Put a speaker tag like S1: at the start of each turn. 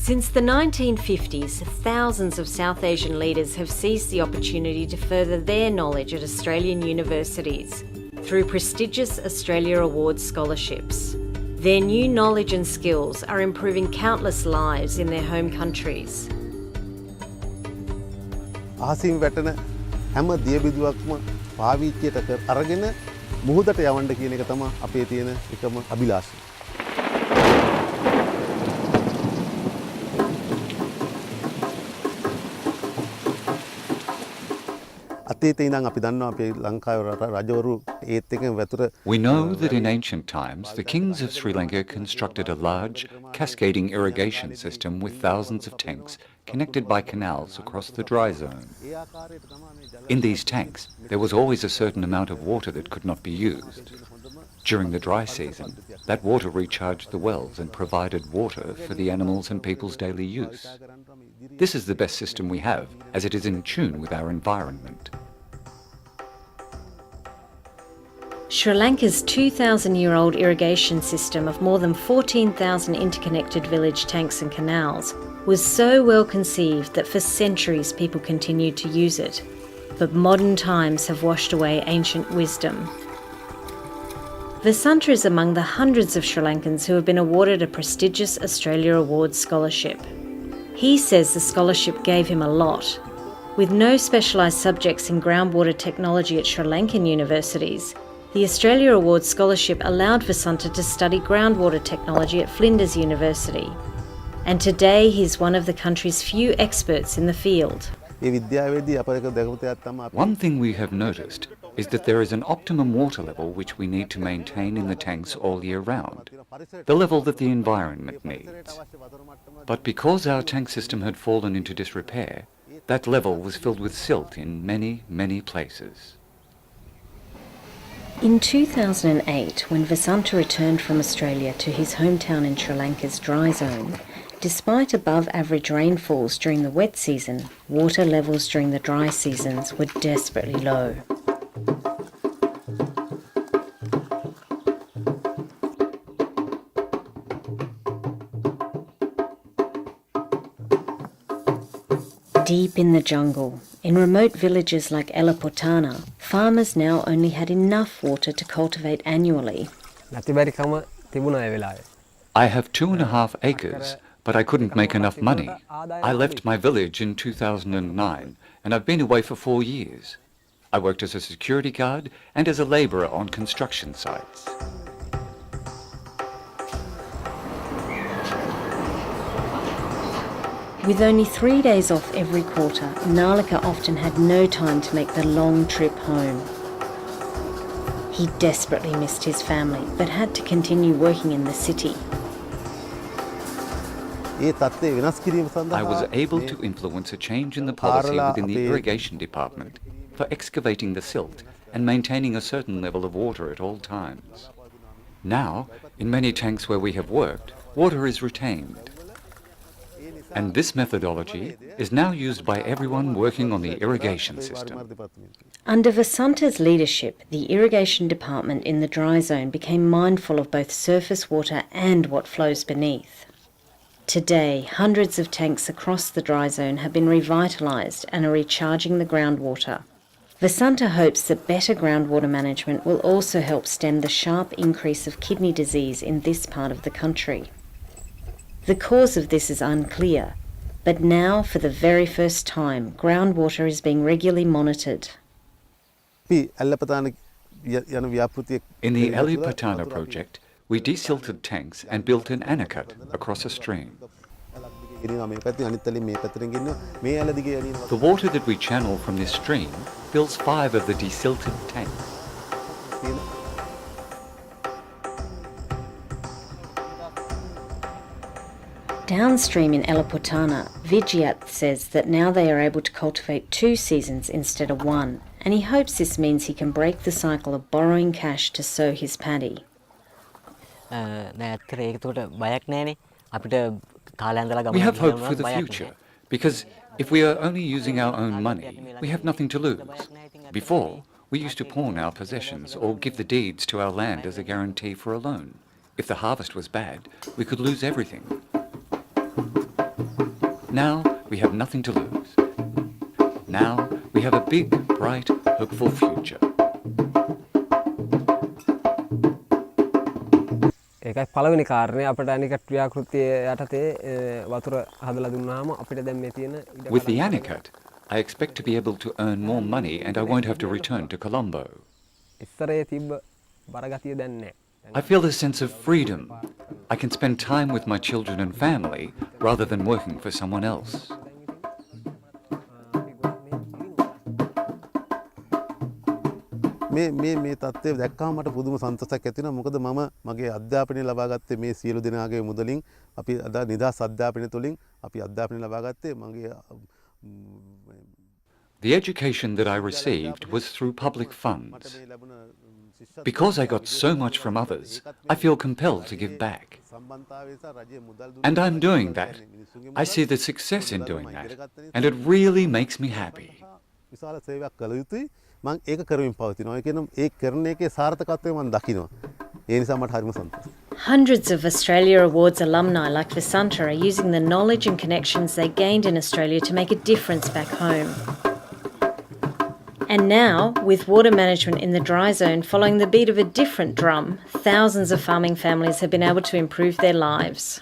S1: Since the 1950s, thousands of South Asian leaders have seized the opportunity to further their knowledge at Australian universities through prestigious Australia Awards scholarships. Their new knowledge and skills are improving countless lives in their home countries.
S2: ආසින් වැටෙන හැම දියබිදුවක්ම පාවිච්චියට අරගෙන මුහුදට යවන්න කියන එක තමයි අපේ තියෙන එකම අභිලාෂය.
S3: We know that in ancient times, the kings of Sri Lanka constructed a large, cascading irrigation system with thousands of tanks connected by canals across the dry zone. In these tanks, there was always a certain amount of water that could not be used. During the dry season, that water recharged the wells and provided water for the animals and people's daily use. This is the best system we have, as it is in tune with our environment.
S1: Sri Lanka's 2,000-year-old irrigation system of more than 14,000 interconnected village tanks and canals was so well conceived that for centuries people continued to use it. But modern times have washed away ancient wisdom. Vasanta is among the hundreds of Sri Lankans who have been awarded a prestigious Australia Awards scholarship. He says the scholarship gave him a lot. With no specialised subjects in groundwater technology at Sri Lankan universities, the Australia Awards scholarship allowed Vasanta to study groundwater technology at Flinders University. And today he's one of the country's few experts in the field.
S3: One thing we have noticed is that there is an optimum water level which we need to maintain in the tanks all year round, the level that the environment needs. But because our tank system had fallen into disrepair, that level was filled with silt in many, many places.
S1: In 2008, when Vasanta returned from Australia to his hometown in Sri Lanka's dry zone, despite above-average rainfalls during the wet season, water levels during the dry seasons were desperately low. Deep in the jungle, in remote villages like Elapotana, farmers now only had enough water to cultivate annually.
S3: I have 2.5 acres, but I couldn't make enough money. I left my village in 2009, and I've been away for 4 years. I worked as a security guard and as a labourer on construction sites.
S1: With only 3 days off every quarter, Nalika often had no time to make the long trip home. He desperately missed his family, but had to continue working in the city.
S3: I was able to influence a change in the policy within the irrigation department for excavating the silt and maintaining a certain level of water at all times. Now, in many tanks where we have worked, water is retained. And this methodology is now used by everyone working on the irrigation system.
S1: Under Vasanta's leadership, the irrigation department in the dry zone became mindful of both surface water and what flows beneath. Today, hundreds of tanks across the dry zone have been revitalised and are recharging the groundwater. Vasanta hopes that better groundwater management will also help stem the sharp increase of kidney disease in this part of the country. The cause of this is unclear, but now, for the very first time, groundwater is being regularly monitored.
S3: In the Elipatana project, we desilted tanks and built an anacut across a stream. The water that we channel from this stream fills 5 of the desilted tanks.
S1: Downstream in Elapotana, Vijayat says that now they are able to cultivate 2 seasons instead of 1, and he hopes this means he can break the cycle of borrowing cash to sow his paddy.
S3: We have hope for the future, because if we are only using our own money, we have nothing to lose. Before, we used to pawn our possessions or give the deeds to our land as a guarantee for a loan. If the harvest was bad, we could lose everything. Now we have nothing to lose. Now we have a big, bright, hopeful future.
S4: ඒකයි පළවෙනි කාරණේ අපිට අනික ක්‍රියාකෘතිය යටතේ වතුර හදලා දුන්නාම අපිට දැන් මේ තියෙන
S3: With the Anicut, I expect to be able to earn more money and I won't have to return to Colombo.
S4: ඉස්සරේ තිබ්බ බරගතිය දැන් නැහැ.
S3: I feel a sense of freedom. I can spend time with my children and family rather than working for someone else.
S2: මේ තත්ත්වය දැක්කම මට පුදුම සන්තෝෂයක් ඇති වෙනවා. මොකද මම මගේ අධ්‍යාපනය ලබා ගත්තේ මේ සියලු දෙනාගේ මුදලින්. අපි අද නිදහස් අධ්‍යාපනය තුළින් අපි අධ්‍යාපනය ලබා ගත්තේ මගේ
S3: The education that I received was through public funds. Because I got so much from others, I feel compelled to give back. And I'm doing that. I see the success in doing that. And it really makes me happy.
S2: විශාල සේවයක් කළ යුතුයි. මම ඒක කරමින් පවතිනවා. ඒ කියන්නේ ඒ කරන එකේ සාර්ථකත්වය මම දකිනවා. ඒ නිසා මට හරිම සතුටුයි.
S1: Hundreds of Australia Awards alumni like Vasanta are using the knowledge and connections they gained in Australia to make a difference back home. And now, with water management in the dry zone following the beat of a different drum, thousands of farming families have been able to improve their lives.